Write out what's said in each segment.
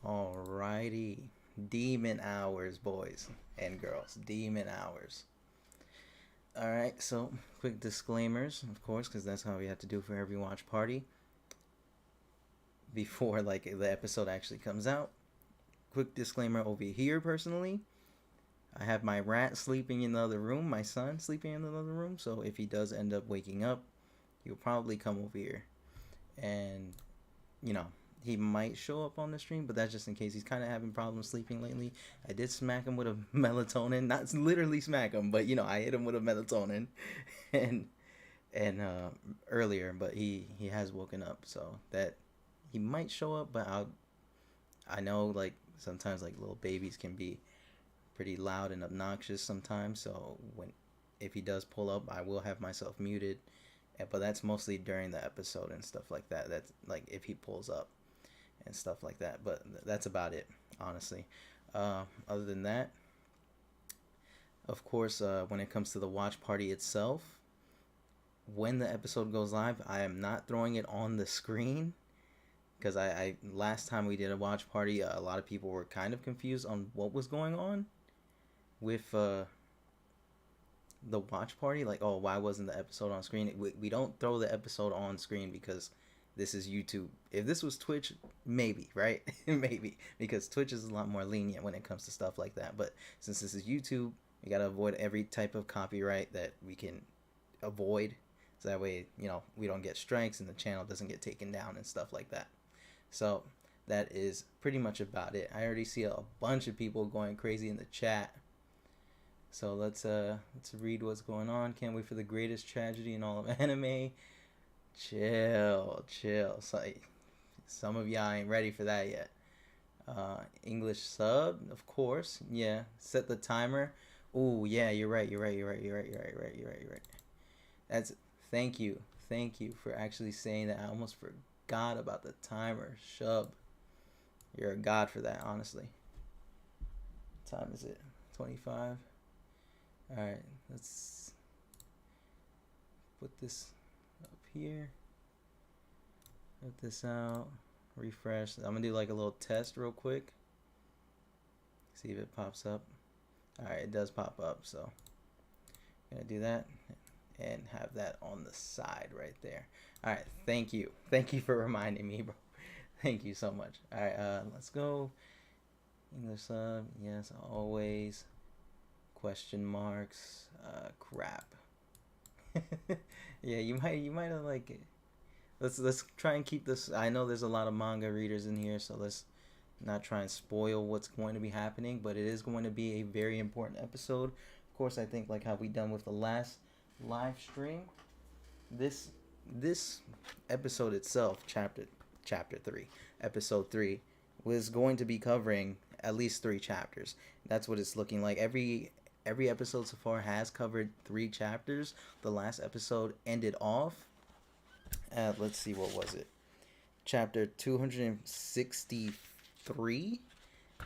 Alrighty. Demon hours, boys and girls. Demon hours. Alright, so quick disclaimers, of course, because that's how we have to do for every watch party before the episode actually comes out. Quick disclaimer over here, personally. I have my rat sleeping in the other room, my son sleeping in the other room, so if he does end up waking up, he'll probably come over here. And, you know, he might show up on the stream, but that's just in case. He's kind of having problems sleeping lately. I did smack him with a melatonin, not literally smack him, but I hit him with a melatonin, and earlier, but he has woken up, so that he might show up. But I know sometimes little babies can be pretty loud and obnoxious sometimes. So if he does pull up, I will have myself muted, but that's mostly during the episode and stuff like that. That's if he pulls up and stuff like that. But that's about it, honestly. Other than that, of course, when it comes to the watch party itself, when the episode goes live, I am not throwing it on the screen, because I last time we did a watch party, a lot of people were kind of confused on what was going on with the watch party. Oh, why wasn't the episode on screen? We don't throw the episode on screen because this is YouTube. If this was Twitch, maybe, right? Maybe, because Twitch is a lot more lenient when it comes to stuff like that. But since this is YouTube, we gotta avoid every type of copyright that we can avoid, so that way we don't get strikes and the channel doesn't get taken down and stuff like that. So that is pretty much about it. I already see a bunch of people going crazy in the chat. So let's read what's going on. Can't wait for the greatest tragedy in all of anime. Chill. Some of y'all ain't ready for that yet. English sub, of course. Yeah. Set the timer. Ooh, yeah, you're right. That's thank you for actually saying that. I almost forgot about the timer. Shub, you're a god for that, honestly. What time is it? 25. All right, let's put this up here. Put this out. Refresh. I'm gonna do a little test real quick. See if it pops up. All right, it does pop up, so I'm gonna do that and have that on the side right there. All right, thank you for reminding me, bro. Thank you so much. All right, let's go. English sub, yes, always. Question marks. Crap. Yeah, you might have let's try and keep this. I know there's a lot of manga readers in here, so let's not try and spoil what's going to be happening, but it is going to be a very important episode. Of course, I think how we done with the last live stream, this episode itself, chapter 3, episode 3, was going to be covering at least 3 chapters. That's what it's looking like. Every episode so far has covered 3 chapters. The last episode ended off at, let's see, what was it? Chapter 263,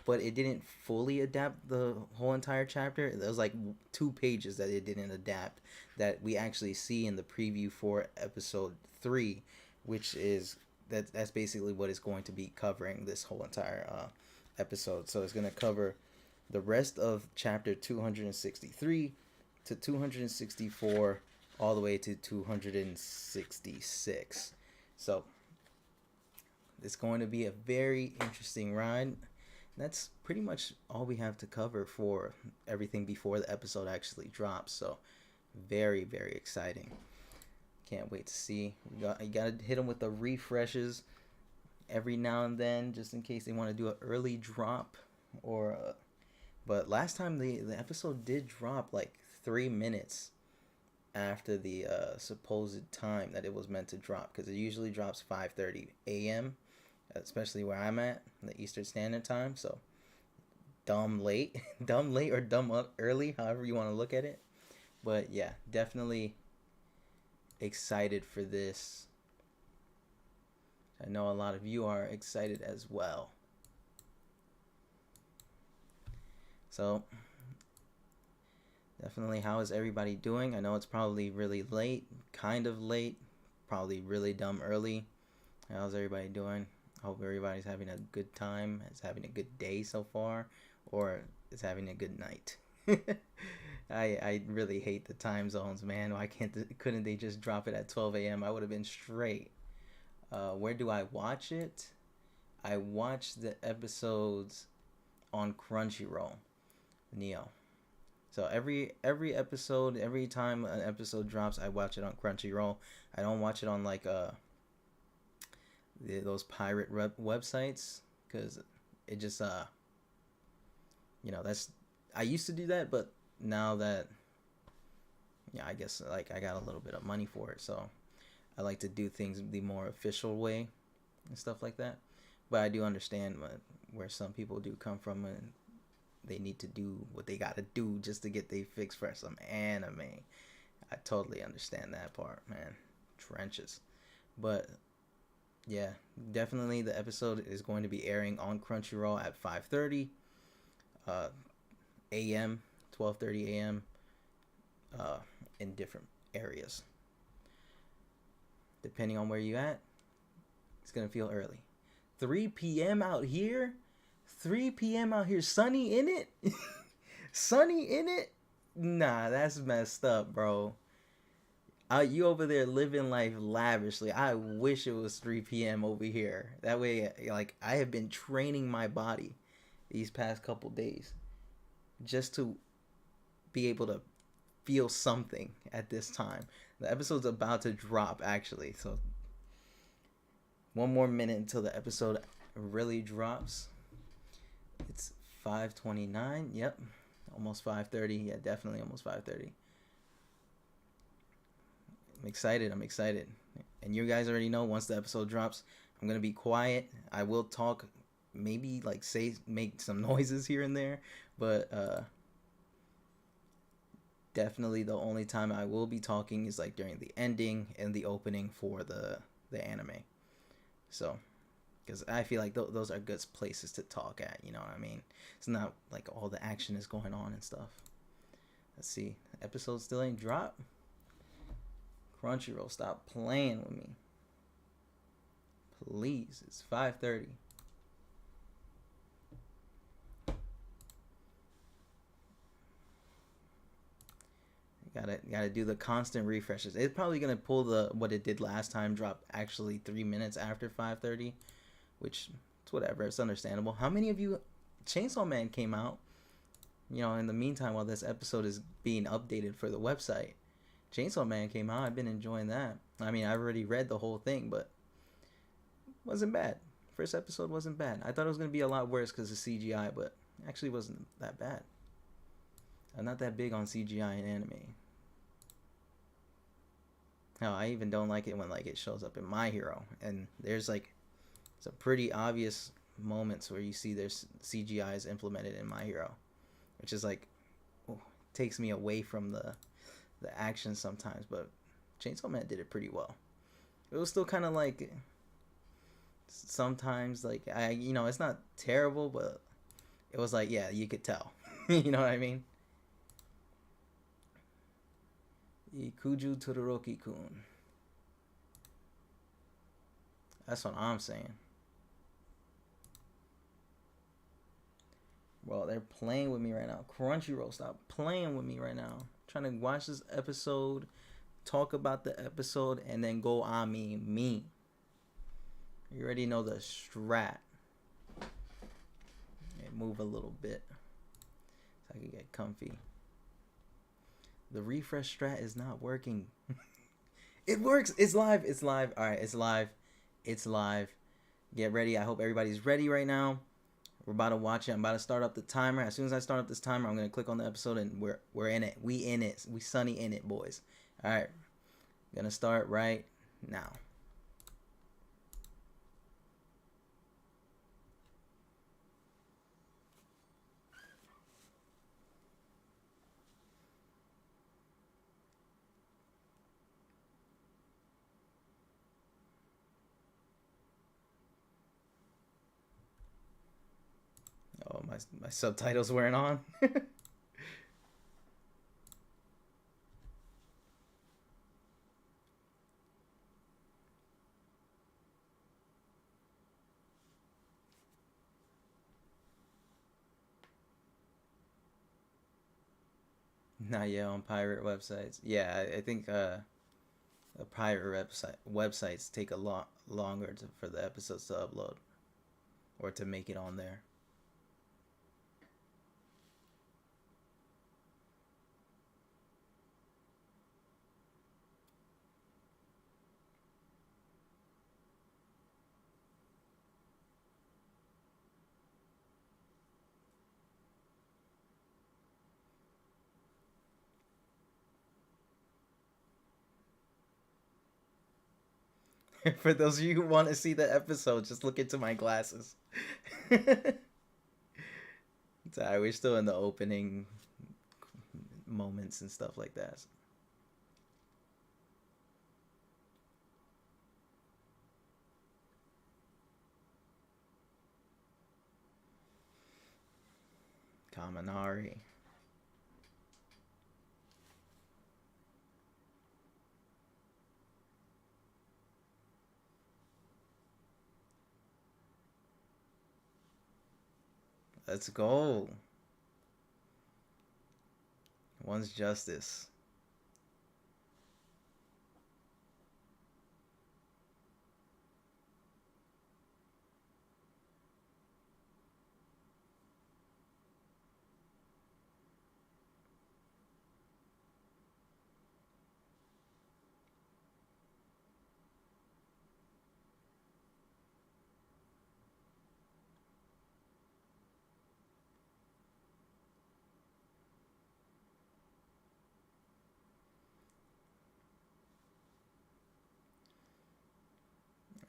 but it didn't fully adapt the whole entire chapter. There was 2 pages that it didn't adapt that we actually see in the preview for episode 3, which is that's basically what it's going to be covering this whole entire episode. So it's going to cover the rest of chapter 263 to 264 all the way to 266. So it's going to be a very interesting ride. That's pretty much all we have to cover for everything before the episode actually drops. So very, very exciting. Can't wait to see. You gotta hit them with the refreshes every now and then, just in case they want to do an early drop but last time the episode did drop 3 minutes after the supposed time that it was meant to drop, because it usually drops 5:30 a.m., especially where I'm at, the Eastern Standard Time. So dumb late or dumb early, however you want to look at it. But yeah, definitely excited for this. I know a lot of you are excited as well. So definitely, how is everybody doing? I know it's probably really late, kind of late, probably really dumb early. How's everybody doing? I hope everybody's having a good time, is having a good day so far, or is having a good night. I really hate the time zones, man. Why couldn't they just drop it at 12 a.m.? I would have been straight. Where do I watch it? I watch the episodes on Crunchyroll, Neo. So every episode, every time an episode drops, I watch it on Crunchyroll. I don't watch it on like those pirate websites, because it just that's, I used to do that, but now that, yeah, I guess like I got a little bit of money for it, so I like to do things the more official way and stuff like that. But I do understand where some people do come from, and they need to do what they gotta do just to get their fix for some anime. I totally understand that part, man. Trenches. But yeah, definitely the episode is going to be airing on Crunchyroll at 5:30 a.m., 12:30 a.m. In different areas. Depending on where you at, it's gonna feel early. 3 p.m. out here. 3 p.m. out here. Sunny in it. Sunny in it. Nah, that's messed up, bro. You over there living life lavishly. I wish it was 3 p.m. over here. That way, like, I have been training my body these past couple days just to be able to feel something at this time. The episode's about to drop, actually, so one more minute until the episode really drops. It's 5:29. Yep, almost 5:30. Yeah, definitely almost 5:30. I'm excited. And you guys already know, once the episode drops, I'm gonna be quiet. I will talk, maybe like make some noises here and there, but definitely the only time I will be talking is like during the ending and the opening for the anime. So, because I feel like those are good places to talk at, you know what I mean? It's not like all the action is going on and stuff. Let's see. Episode still ain't dropped. Crunchyroll, stop playing with me. Please. It's 5:30. Gotta do the constant refreshes. It's probably gonna pull what it did last time, drop actually 3 minutes after 5:30, which it's whatever. It's understandable. How many of you, Chainsaw Man came out, in the meantime while this episode is being updated for the website. Chainsaw Man came out. I've been enjoying that. I mean, I already read the whole thing, but it wasn't bad. First episode wasn't bad. I thought it was gonna be a lot worse because of CGI, but it actually wasn't that bad. I'm not that big on CGI in anime. No, I even don't like it when like it shows up in My Hero, and there's like some pretty obvious moments where you see there's CGI is implemented in My Hero, which is like, takes me away from the action sometimes. But Chainsaw Man did it pretty well. It was still kind of like sometimes like it's not terrible, but it was like, yeah, you could tell. You know what I mean? Ikuju Todoroki-kun. That's what I'm saying. Bro, they're playing with me right now. Crunchyroll, stop playing with me right now. I'm trying to watch this episode, talk about the episode, and then go on me. You already know the strat. Move a little bit so I can get comfy. The refresh strat is not working. It works. It's live. All right, it's live. Get ready. I hope everybody's ready right now. We're about to watch it. I'm about to start up the timer. As soon as I start up this timer, I'm gonna click on the episode, and we're in it. We in it. We sunny in it, boys. All right, gonna start right now. Oh, my subtitles weren't on. Not yet on pirate websites. Yeah, I think the pirate websites take a lot longer for the episodes to upload or to make it on there. For those of you who want to see the episode, just look into my glasses. It's alright, we're still in the opening moments and stuff like that. Kaminari. Let's go. One's justice.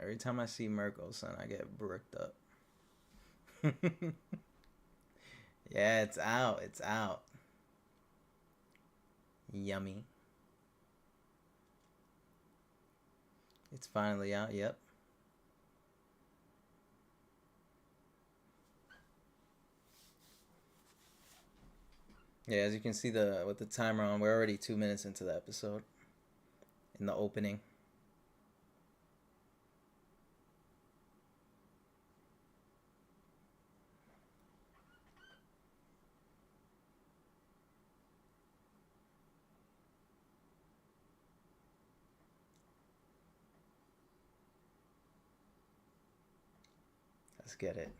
Every time I see Mirko, son, I get bricked up. Yeah, it's out. It's out. Yummy. It's finally out. Yep. Yeah, as you can see with the timer on, we're already 2 minutes into the episode. In the opening. Let's get it.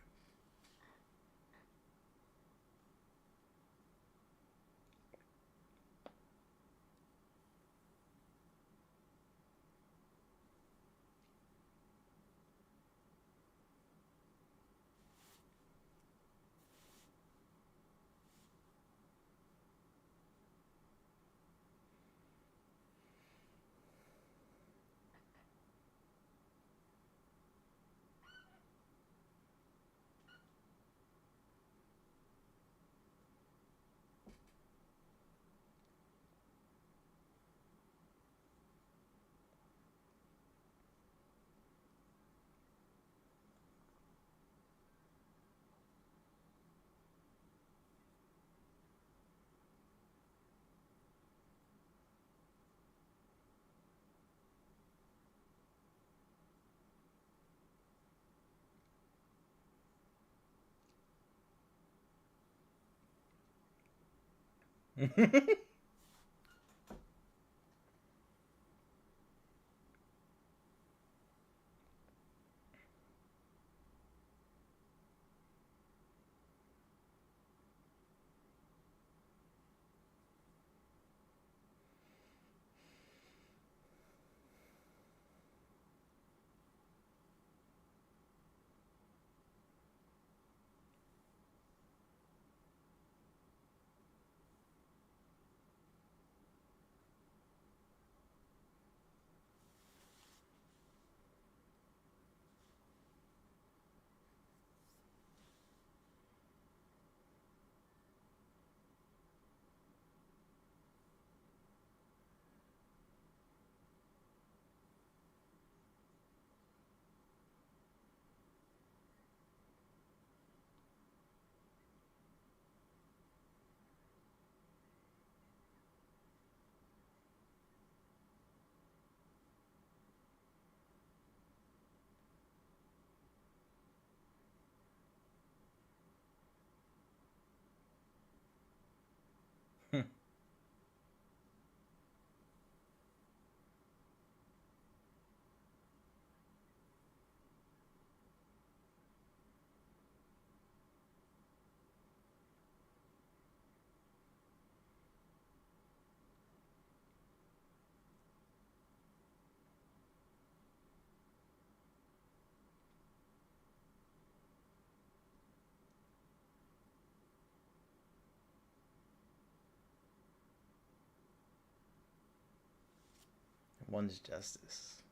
One's justice.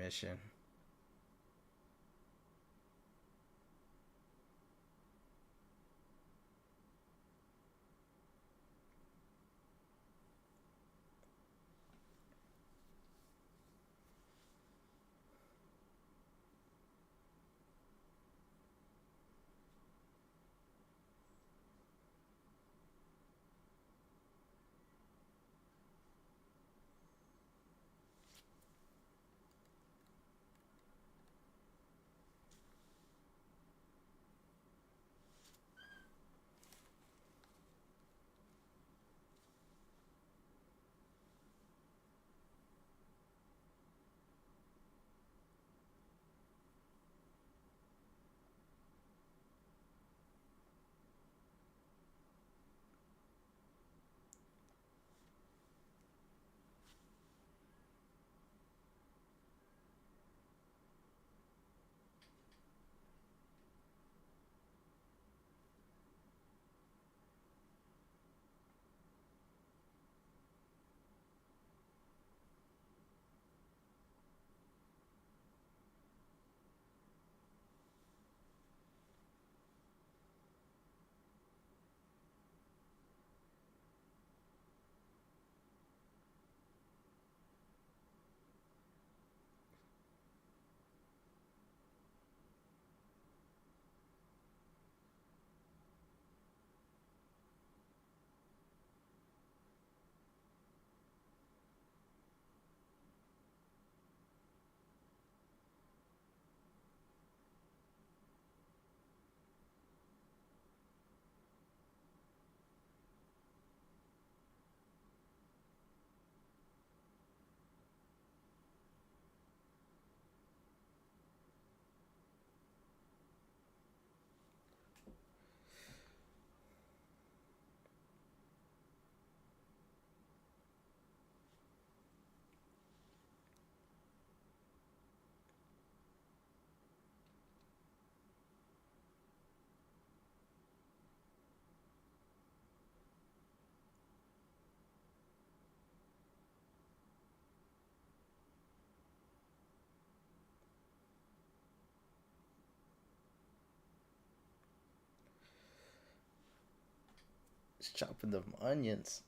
intermission. Just chopping them onions.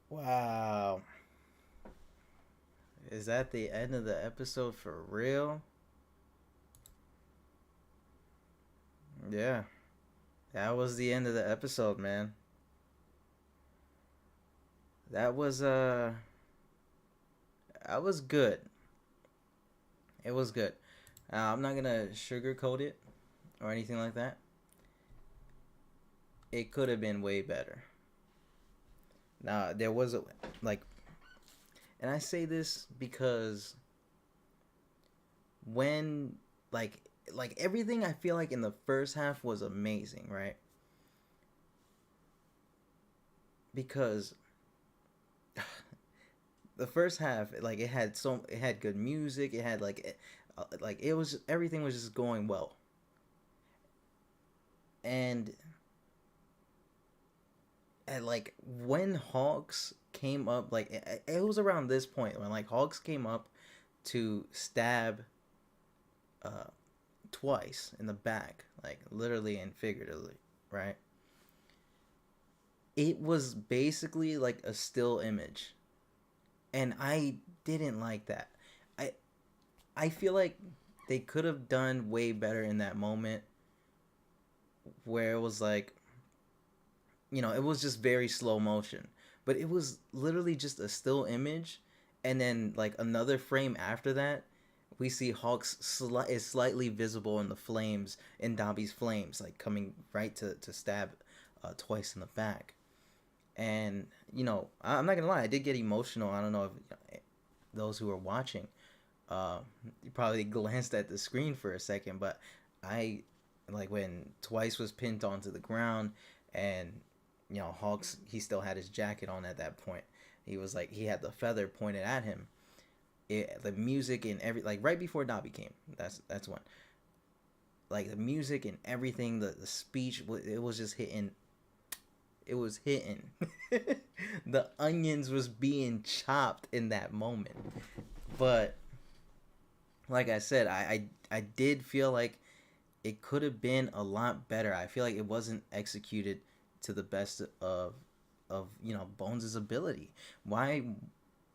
Wow. Is that the end of the episode for real? Yeah. That was the end of the episode, man. That was that was good. It was good. I'm not gonna sugarcoat it or anything like that. It could have been way better. Now there was a like, and I say this because when like everything I feel like in the first half was amazing, right? Because the first half, like it had good music, it had like it was everything was just going well, and like when Hawks came up, like it was around this point when like Hawks came up to stab uh twice in the back, like literally and figuratively, right? It was basically like a still image, and I didn't like that. I I feel like they could have done way better in that moment where it was like, it was just very slow motion, but it was literally just a still image, and then like another frame after that, we see Hawks is slightly visible in the flames, in Dobby's flames, like coming right to stab twice in the back. And I'm not gonna lie, I did get emotional. I don't know if those who are watching, you probably glanced at the screen for a second, but I like when Twice was pinned onto the ground, and Hawks, he still had his jacket on at that point. He was like, he had the feather pointed at him. The music and every, like right before Dobby came. That's when, like the music and everything, the speech, it was just hitting. It was hitting. The onions was being chopped in that moment. But like I said, I did feel like it could have been a lot better. I feel like it wasn't executed to the best of Bones' ability. Why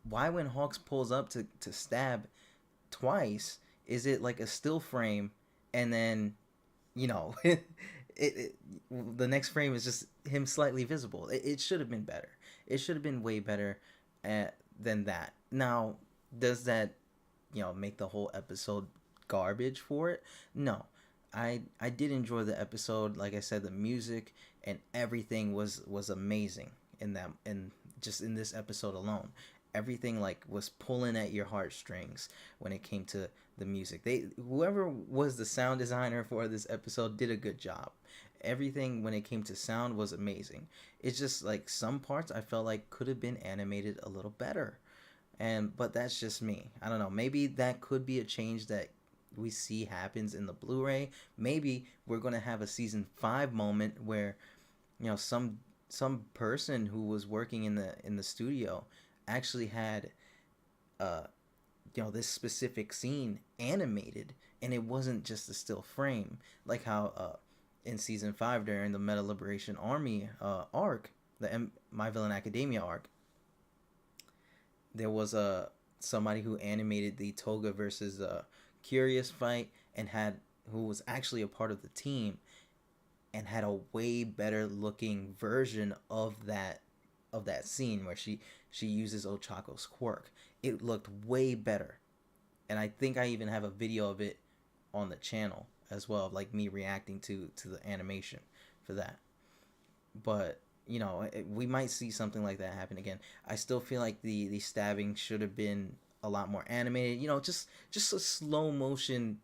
when Hawks pulls up to stab twice, is it like a still frame, and then it the next frame is just him slightly visible. It should have been better. It should have been way better than that. Now, does that make the whole episode garbage for it? No. I did enjoy the episode. Like I said, the music and everything was amazing in that, in just in this episode alone. Everything like was pulling at your heartstrings when it came to the music. They, whoever was the sound designer for this episode, did a good job. Everything when it came to sound was amazing. It's just like some parts I felt like could have been animated a little better. And but that's just me. I don't know. Maybe that could be a change that we see happens in the Blu-ray. Maybe we're going to have a season 5 moment where some person who was working in the studio actually had uh this specific scene animated, and it wasn't just a still frame, like how in season 5 during the Meta Liberation Army arc, the My Villain Academia arc, there was somebody who animated the Toga versus Curious fight, and had who was actually a part of the team, and had a way better looking version of that scene where she uses Ochako's quirk. It looked way better, and I think I even have a video of it on the channel as well, of like me reacting to the animation for that. But we might see something like that happen again. I still feel like the stabbing should have been a lot more animated. Just a slow motion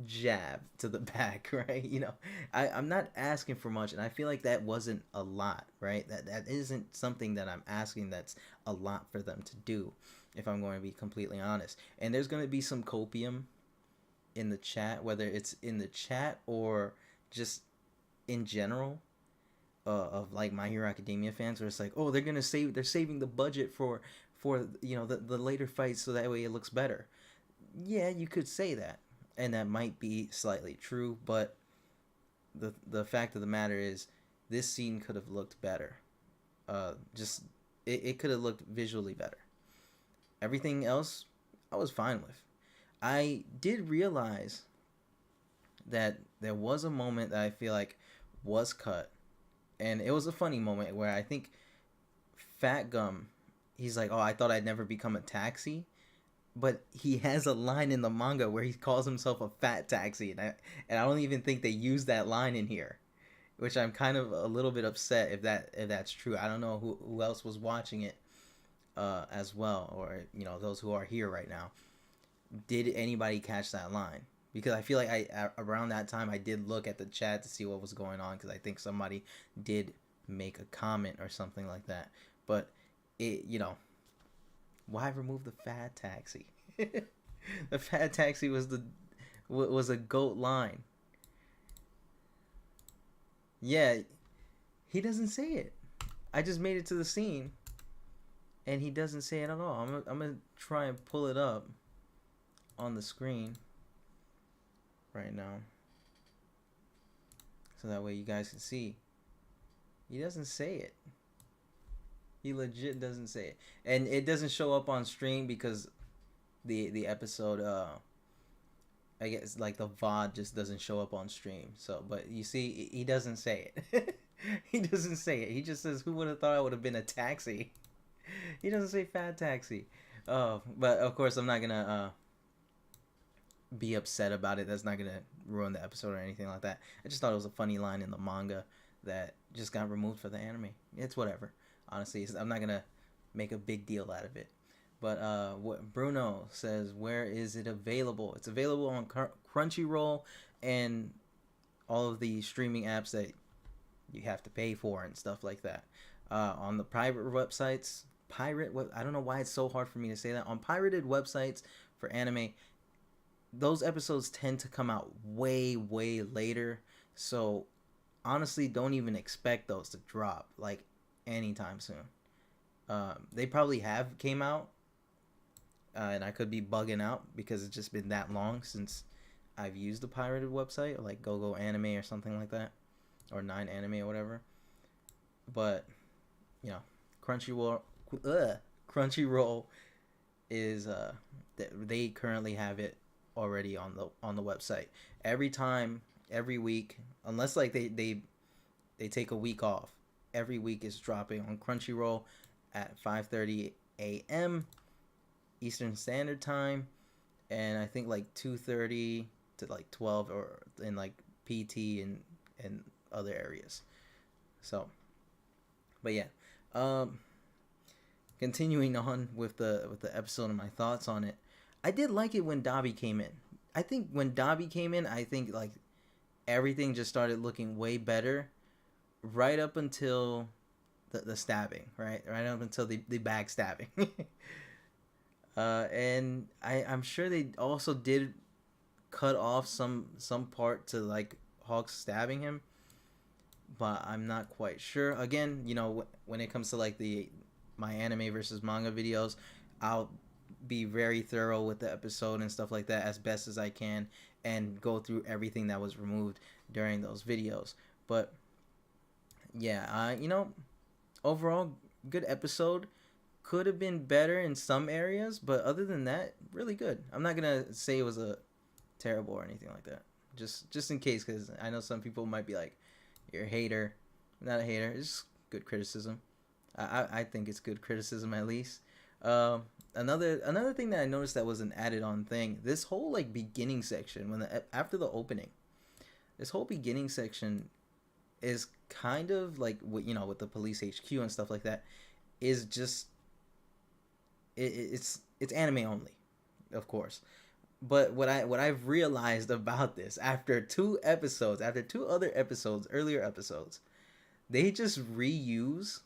jab to the back, right? I'm not asking for much, and I feel like that wasn't a lot, right? That isn't something that I'm asking that's a lot for them to do, if I'm going to be completely honest. And there's going to be some copium in the chat, whether it's in the chat or just in general, of like My Hero Academia fans, where it's like, oh, they're saving the budget for the later fights so that way it looks better. Yeah, you could say that, and that might be slightly true, but the fact of the matter is, this scene could have looked better. Just It could have looked visually better. Everything else, I was fine with. I did realize that there was a moment that I feel like was cut, and it was a funny moment where I think Fat Gum, he's like, "Oh, I thought I'd never become a taxi," but he has a line in the manga where he calls himself a fat taxi, and I don't even think they use that line in here, which I'm kind of a little bit upset if that's true. I don't know who else was watching it as well, or those who are here right now. Did anybody catch that line? Because I feel like around that time I did look at the chat to see what was going on, because I think somebody did make a comment or something like that. But it, why remove the fat taxi? The fat taxi was a goat line. Yeah, he doesn't say it. I just made it to the scene, and he doesn't say it at all. I'm gonna try and pull it up on the screen right now, so that way you guys can see. He doesn't say it. He legit doesn't say it, and it doesn't show up on stream because the episode I guess like the VOD just doesn't show up on stream. So, but you see, he doesn't say it. He doesn't say it. He just says, "Who would have thought I would have been a taxi?" He doesn't say fat taxi. But of course I'm not gonna be upset about it. That's not gonna ruin the episode or anything like that. I just thought it was a funny line in the manga that just got removed for the anime. It's whatever. Honestly, I'm not gonna make a big deal out of it. But what Bruno says, where is it available? It's available on Crunchyroll and all of the streaming apps that you have to pay for and stuff like that. On the private websites, I don't know why it's so hard for me to say that. On pirated websites for anime, those episodes tend to come out way, way later. So honestly, don't even expect those to drop like anytime soon. They probably have came out, and I could be bugging out because it's just been that long since I've used a pirated website like GoGo Anime or something like that, or 9 Anime or whatever. But Crunchyroll is they currently have it already on the website. Every week, unless like they take a week off, every week is dropping on Crunchyroll at 5:30 a.m. Eastern Standard Time, and I think like 2:30 to like 12 or in like PT and other areas. So, but yeah, continuing on with the episode and my thoughts on it. I did like it when Dabi came in. I think when Dabi came in, I think like everything just started looking way better, right up until the stabbing, right up until the backstabbing. And I'm sure they also did cut off some part to like Hawk stabbing him, but I'm not quite sure. Again, when it comes to like my anime versus manga videos, I'll be very thorough with the episode and stuff like that as best as I can, and go through everything that was removed during those videos. But yeah, overall good episode. Could have been better in some areas, but other than that, really good. I'm not gonna say it was a terrible or anything like that. Just in case, because I know some people might be like, "You're a hater." I'm not a hater. It's good criticism. I think it's good criticism at least. Another thing that I noticed that was an added on thing. This whole like beginning section after the opening, this whole beginning section is kind of like with the police HQ and stuff like that, is just it's anime only, of course. But what I've realized about this after two other episodes, earlier episodes, they just reuse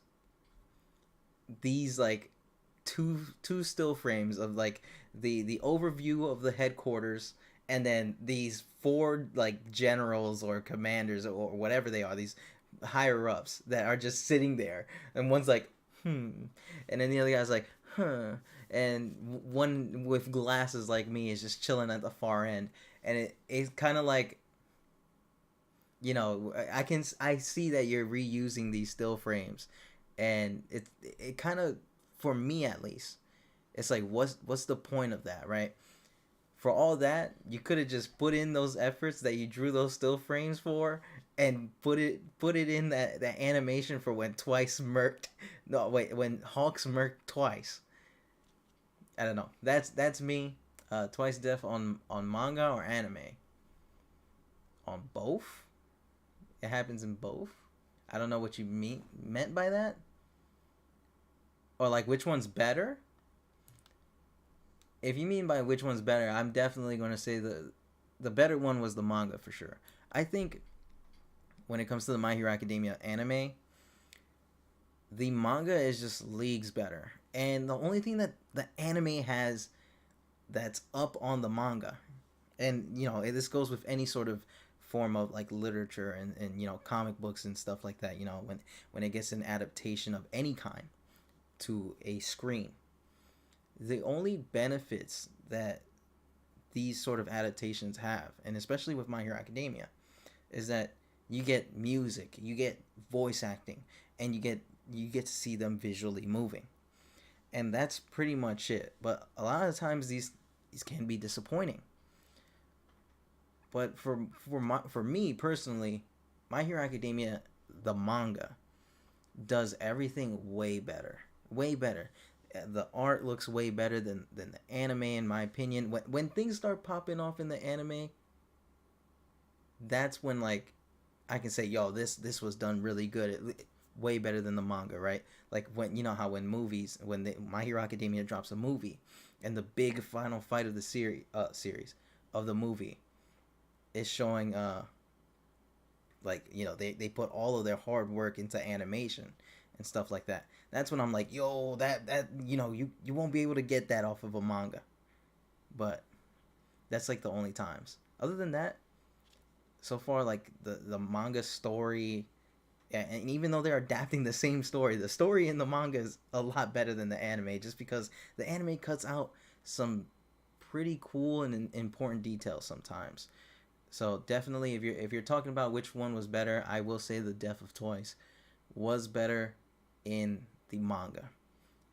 these like two still frames of like the overview of the headquarters, and then these 4 like generals or commanders or whatever they are, these higher ups that are just sitting there, and one's like and then the other guy's like and one with glasses like me is just chilling at the far end, and it's kind of like I see that you're reusing these still frames, And it kind of, for me at least, it's like what's the point of that, right? For all that, you could have just put in those efforts that you drew those still frames for, and put it in that animation for when Twice murked. No, wait, when Hawks murked Twice. I don't know. That's me. Twice death on manga or anime. On both. It happens in both. I don't know what you meant by that. Or like which one's better? If you mean by which one's better, I'm definitely going to say the better one was the manga for sure. I think when it comes to the My Hero Academia anime, the manga is just leagues better. And the only thing that the anime has that's up on the manga, and this goes with any sort of form of like literature and comic books and stuff like that, when it gets an adaptation of any kind to a screen, the only benefits that these sort of adaptations have, and especially with My Hero Academia, is that you get music, you get voice acting, and you get to see them visually moving. And that's pretty much it. But a lot of times these can be disappointing. But for me personally, My Hero Academia, the manga, does everything way better. Way better. The art looks way better than the anime, in my opinion. When things start popping off in the anime, that's when like I can say, yo, this was done really good. Way better than the manga, right? Like when how when movies, My Hero Academia drops a movie, and the big final fight of the series of the movie is showing like they put all of their hard work into animation and stuff like that. That's when I'm like, yo, that you won't be able to get that off of a manga. But that's like the only times. Other than that, so far, like the manga story, and even though they're adapting the same story, the story in the manga is a lot better than the anime, just because the anime cuts out some pretty cool and important details sometimes. So definitely, if you're talking about which one was better, I will say the Death of Twice was better in the manga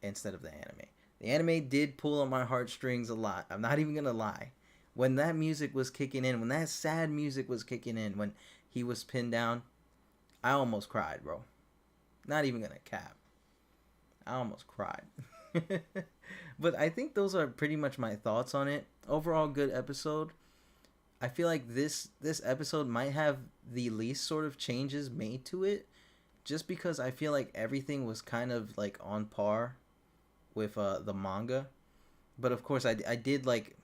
instead of the anime. The anime did pull on my heartstrings a lot. I'm not even gonna lie. When that music was kicking in, when that sad music was kicking in, when he was pinned down, I almost cried, bro. Not even gonna cap. I almost cried. But I think those are pretty much my thoughts on it. Overall, good episode. I feel like this episode might have the least sort of changes made to it, just because I feel like everything was kind of like on par with the manga. But of course, I did like,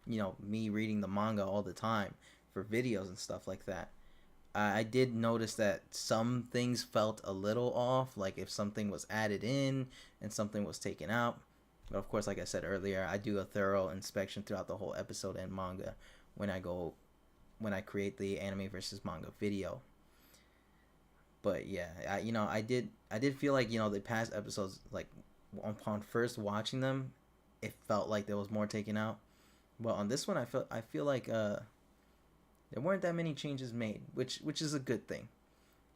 me reading the manga all the time for videos and stuff like that. I did notice that some things felt a little off, like if something was added in and something was taken out. But of course, like I said earlier, I do a thorough inspection throughout the whole episode and manga when I create the anime versus manga video. But yeah, I did feel like the past episodes, like upon first watching them, it felt like there was more taken out. But on this one, I feel like there weren't that many changes made, which is a good thing.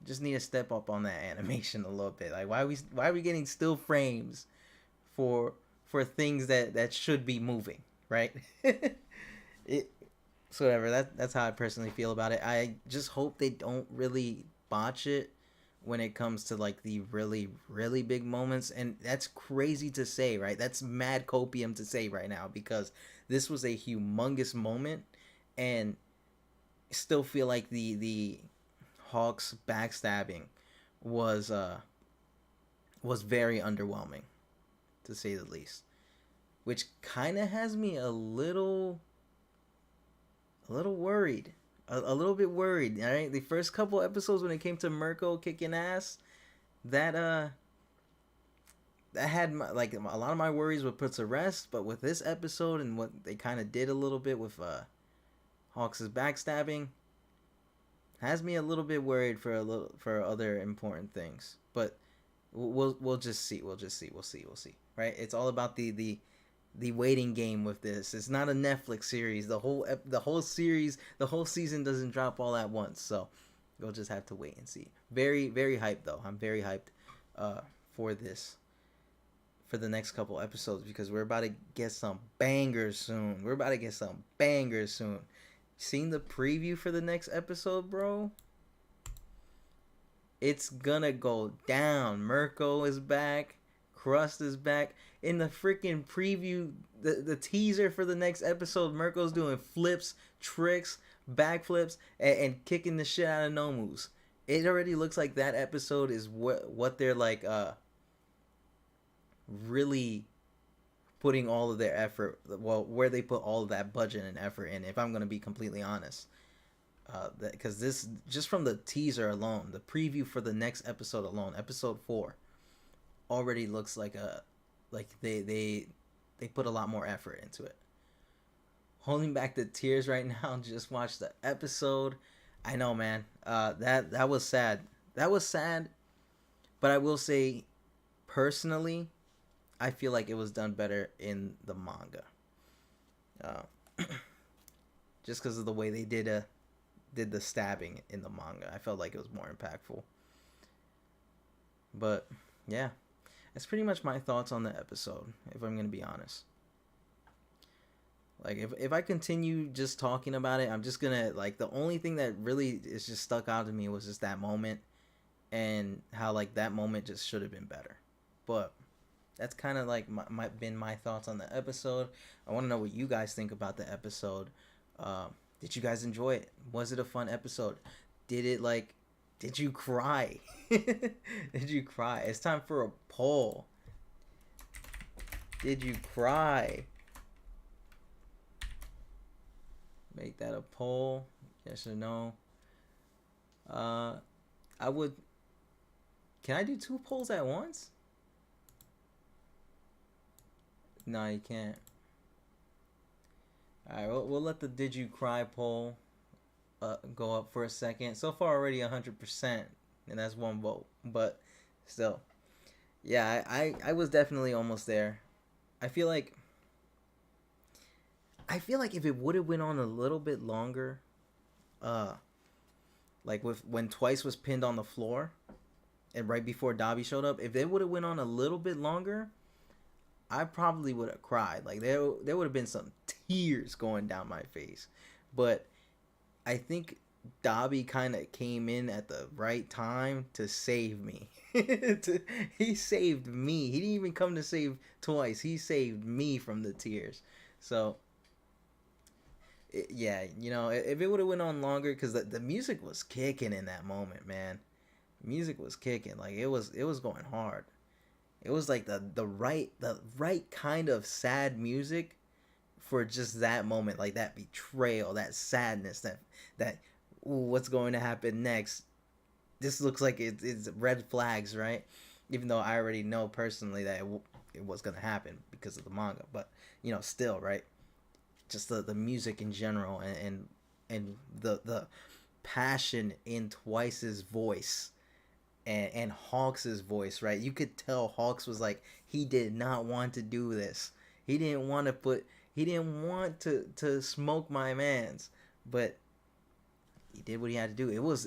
Just need to step up on that animation a little bit. Like why are we getting still frames for things that should be moving, right? So whatever. That's how I personally feel about it. I just hope they don't really botch it when it comes to like the really, really big moments. And that's crazy to say, right? That's mad copium to say right now, because this was a humongous moment, and still feel like the Hawks backstabbing was very underwhelming, to say the least. Which kind of has me a little worried. A little bit worried, all right? The first couple episodes when it came to Mirko kicking ass, that had like a lot of my worries were put to rest. But with this episode and what they kind of did a little bit with Hawks' backstabbing, has me a little bit worried for other important things. But we'll just see. We'll see. Right? It's all about the waiting game with this. It's not a Netflix series. The whole series, the whole season doesn't drop all at once. So you'll just have to wait and see. Very, very hyped though. I'm very hyped uh, for this for the next couple episodes because we're about to get some bangers soon. We're about to get some bangers soon. Seen the preview for the next episode, bro? It's gonna go down. Mirko is back. Crust is back. In the freaking preview, the teaser for the next episode, Mirko's doing flips, tricks, backflips, and kicking the shit out of Nomus. It already looks like that episode is what they're like really putting all of their effort, well, where they put all of that budget and effort in, if I'm going to be completely honest. Because this, just from the teaser alone, the preview for the next episode alone, episode 4, already looks like they put a lot more effort into it. Holding back the tears right now, just watch the episode. I know, man. That was sad. That was sad. But I will say, personally, I feel like it was done better in the manga. Just because of the way they did the stabbing in the manga. I felt like it was more impactful. But, yeah. That's pretty much my thoughts on the episode, if I'm going to be honest. Like, if I continue just talking about it, I'm just going to, like, the only thing that really is just stuck out to me was just that moment. And how, like, that moment just should have been better. But that's kind of like my thoughts on the episode. I want to know what you guys think about the episode. Did you guys enjoy it? Was it a fun episode? Did you cry? Did you cry? It's time for a poll. Did you cry? Make that a poll. Yes or no? I would. Can I do 2 polls at once? No, you can't. Alright, we'll let the Did You Cry poll go up for a second. So far already 100%, and that's 1 vote. But still, yeah, I was definitely almost there. I feel like if it would have went on a little bit longer, like when Twice was pinned on the floor, and right before Dobby showed up, if they would have went on a little bit longer, I probably would have cried. Like there would have been some tears going down my face. But I think Dobby kind of came in at the right time to save me. He saved me. He didn't even come to save Twice. He saved me from the tears. So yeah, you know, if it would have went on longer, because the music was kicking in that moment, man. Music was kicking. Like it was going hard. It was like the right kind of sad music for just that moment, like that betrayal, that sadness, that ooh, what's going to happen next? This looks like it's red flags, right? Even though I already know personally that it was gonna happen because of the manga, but you know, still, right? Just the music in general and the passion in Twice's voice. And Hawks's voice, right? You could tell Hawks was like, he did not want to do this. He didn't want to smoke my mans, but he did what he had to do. It was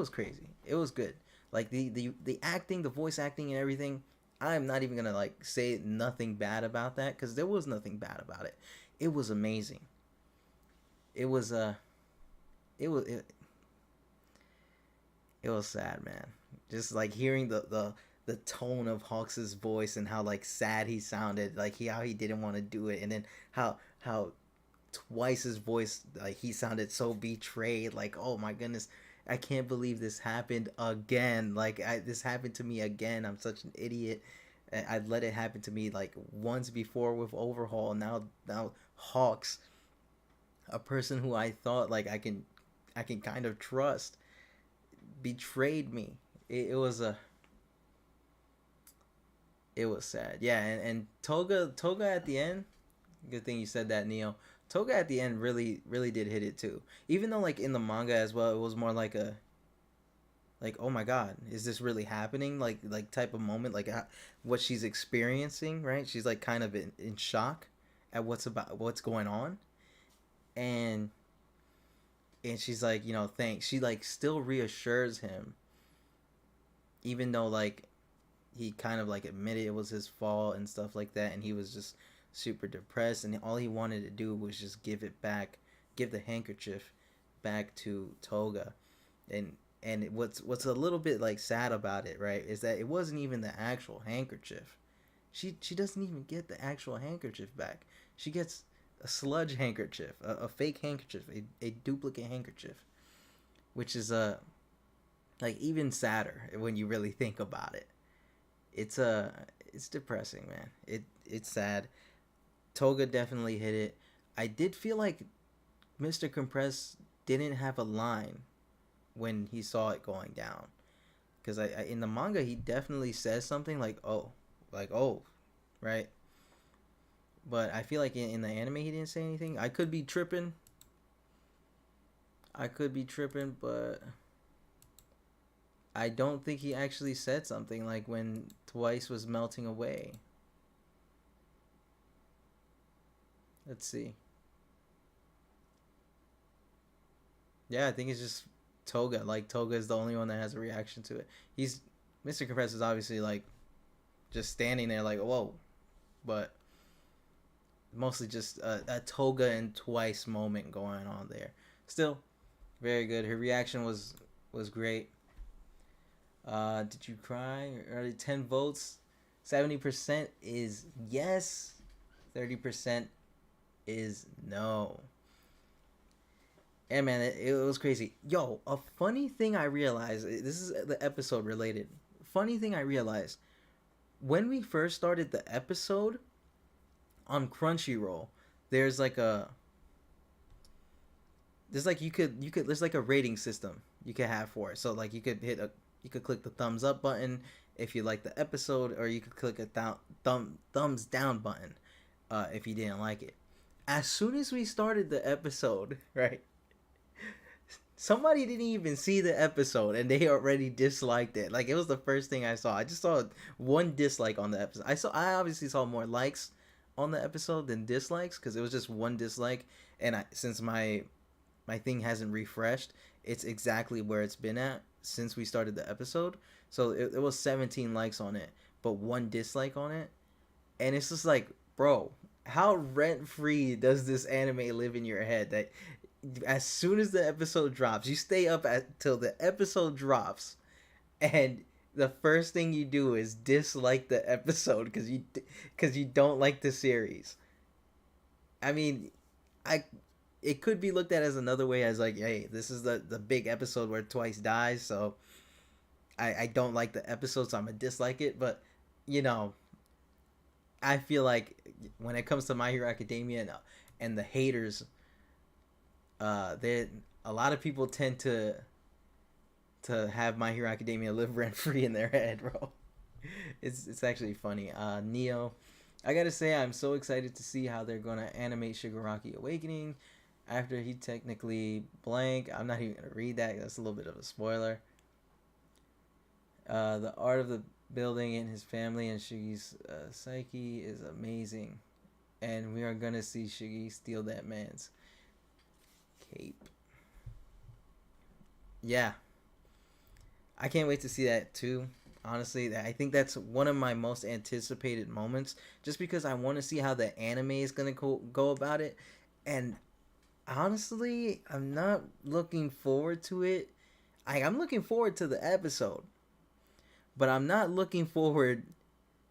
crazy. It was good. Like the acting, the voice acting and everything. I'm not even gonna like say nothing bad about that, because there was nothing bad about it. It was amazing. It was sad, man. Just like hearing the tone of Hawks's voice and how like sad he sounded, like how he didn't want to do it, and then how Twice's voice, like he sounded so betrayed, like, oh my goodness, I can't believe this happened again. Like this happened to me again. I'm such an idiot. I'd let it happen to me like once before with Overhaul. Now Hawks, a person who I thought like I can kind of trust, betrayed me. It was sad. Yeah, and Toga at the end, good thing you said that, Neo. Toga at the end really did hit it too. Even though like in the manga as well, it was more like a oh my god, is this really happening? Like type of moment, like what she's experiencing, right? She's like kind of in shock at what's going on. And she's like, you know, thanks. She like still reassures him even though like he kind of like admitted it was his fault and stuff like that, and he was just super depressed, and all he wanted to do was just give it back, give the handkerchief back to Toga. And what's a little bit like sad about it, right, is that it wasn't even the actual handkerchief. She doesn't even get the actual handkerchief back. She gets a sludge handkerchief, a fake handkerchief, a duplicate handkerchief, which is like even sadder when you really think about it. It's it's depressing, man. It's sad. Toga definitely hit it. I did feel like Mr. Compress didn't have a line when he saw it going down, because I in the manga he definitely says something like oh, right. But I feel like in the anime he didn't say anything. I could be tripping. But I don't think he actually said something like when Twice was melting away. Let's see. Yeah, I think it's just Toga. Like Toga is the only one that has a reaction to it. He's Mr. Compress is obviously like just standing there like whoa, but mostly just a Toga and Twice moment going on there. Still very good. Her reaction was great. Did you cry? Early 10 votes. 70% is yes. 30% is no. Yeah, man, it was crazy. Yo, a funny thing I realized. This is the episode related. Funny thing I realized when we first started the episode on Crunchyroll. There's like a there's like you could there's like a rating system you could have for it. So like you could click the thumbs up button if you like the episode, or you could click a thumbs down button if you didn't like it. As soon as we started the episode, right? Somebody didn't even see the episode and they already disliked it. Like it was the first thing I saw. I just saw one dislike on the episode. I obviously saw more likes on the episode than dislikes because it was just one dislike, and since my thing hasn't refreshed, it's exactly where it's been at since we started the episode. So it was 17 likes on it, but one dislike on it. And it's just like, bro, how rent free does this anime live in your head that as soon as the episode drops, you stay up till the episode drops, and the first thing you do is dislike the episode because you don't like the series. I mean, I it could be looked at as another way as like, hey, this is the big episode where Twice dies, so I don't like the episode, so I'm gonna dislike it. But you know, I feel like when it comes to My Hero Academia and the haters, they a lot of people tend to have My Hero Academia live rent free in their head, bro. It's actually funny. Neo, I gotta say I'm so excited to see how they're gonna animate Shigaraki Awakening after he technically blank. I'm not even gonna read that. That's a little bit of a spoiler. The art of the building and his family and Shigi's psyche is amazing, and we are gonna see Shigi steal that man's cape. Yeah, I can't wait to see that too. Honestly, I think that's one of my most anticipated moments, just because I want to see how the anime is gonna go about it. And honestly, I'm not looking forward to it. I'm looking forward to the episode, but I'm not looking forward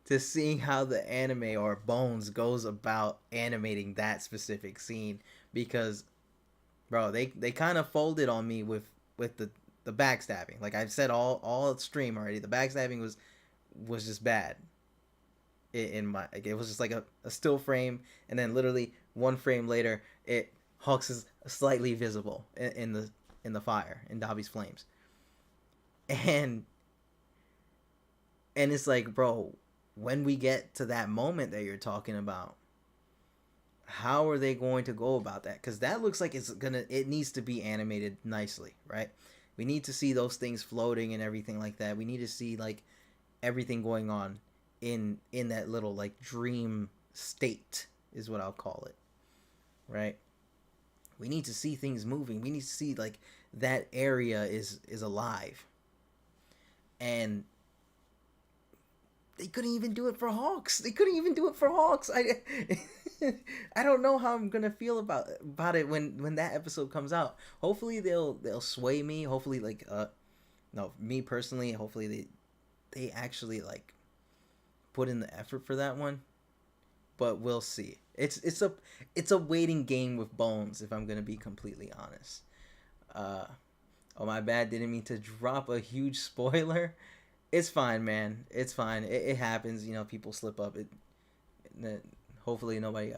to seeing how the anime or Bones goes about animating that specific scene, because bro, they kind of folded on me with the backstabbing. Like I've said all stream already, the backstabbing was just bad. In my like, it was just like a still frame, and then literally one frame later, Hawks is slightly visible in the fire in Dobby's flames, and it's like, bro, when we get to that moment that you're talking about, how are they going to go about that? Because that looks like it needs to be animated nicely, right? We need to see those things floating and everything like that. We need to see like everything going on in that little like dream state is what I'll call it, right? We need to see things moving. We need to see like that area is alive. And they couldn't even do it for Hawks. They couldn't even do it for Hawks. I don't know how I'm gonna feel about it when that episode comes out. Hopefully they'll sway me. Hopefully like no, me personally, hopefully they actually like put in the effort for that one. But we'll see. It's a waiting game with Bones, if I'm gonna be completely honest. Oh my bad, didn't mean to drop a huge spoiler. It's fine, man. It's fine. It happens. You know, people slip up. Hopefully nobody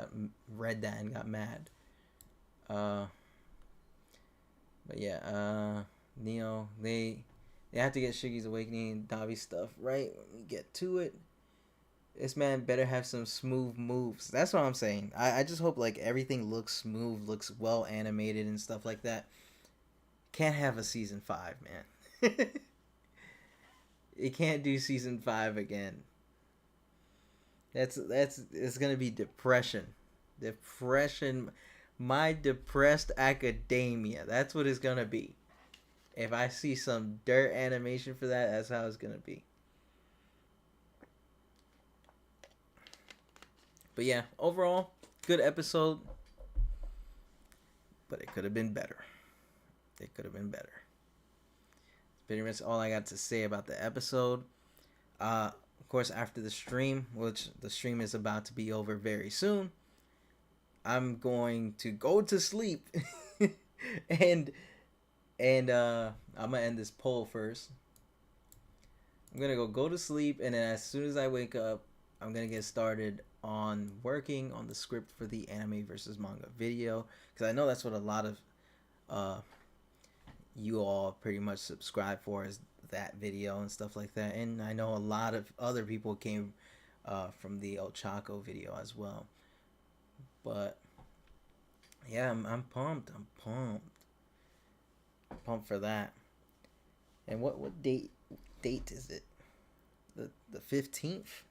read that and got mad. But yeah, Neo, they have to get Shiggy's awakening and Davi stuff right when we get to it. This man better have some smooth moves. That's what I'm saying. I just hope like everything looks smooth, looks well animated and stuff like that. Can't have a season 5, man. It can't do season 5 again. It's gonna be depression. My depressed academia. That's what it's gonna be. If I see some dirt animation for that, that's how it's gonna be. But yeah, overall, good episode. But it could have been better. It could have been better. That's pretty much all I got to say about the episode. Of course, after the stream, which the stream is about to be over very soon, I'm going to go to sleep. and I'm gonna end this poll first. I'm gonna go to sleep, and then as soon as I wake up, I'm gonna get started on working on the script for the anime versus manga video, because I know that's what a lot of you all pretty much subscribe for, is that video and stuff like that. And I know a lot of other people came from the Ochako video as well. But yeah, I'm pumped. I'm pumped for that. And what date is it? The 15th?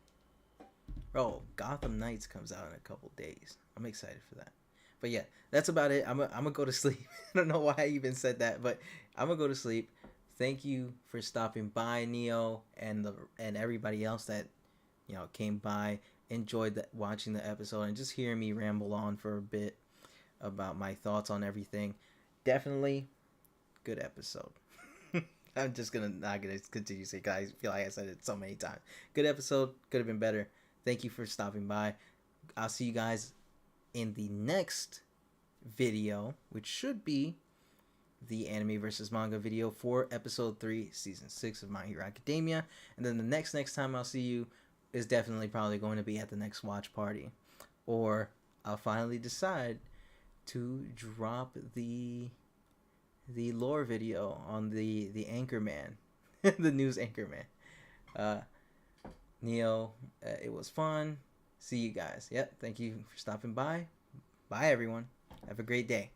Bro, Gotham Knights comes out in a couple days. I'm excited for that. But yeah, that's about it. I'm gonna go to sleep. I don't know why I even said that, but I'm gonna go to sleep. Thank you for stopping by, Neo, and everybody else that came by, enjoyed watching the episode, and just hearing me ramble on for a bit about my thoughts on everything. Definitely good episode. I'm just not gonna continue to say, guys. I feel like I said it so many times. Good episode. Could have been better. Thank you for stopping by. I'll see you guys in the next video, which should be the anime versus manga video for episode 3, season 6 of My Hero Academia. And then the next time I'll see you is definitely probably going to be at the next watch party, or I'll finally decide to drop the lore video on the Anchorman, the news Anchorman. Neo, it was fun. See you guys. Yep, thank you for stopping by. Bye, everyone. Have a great day.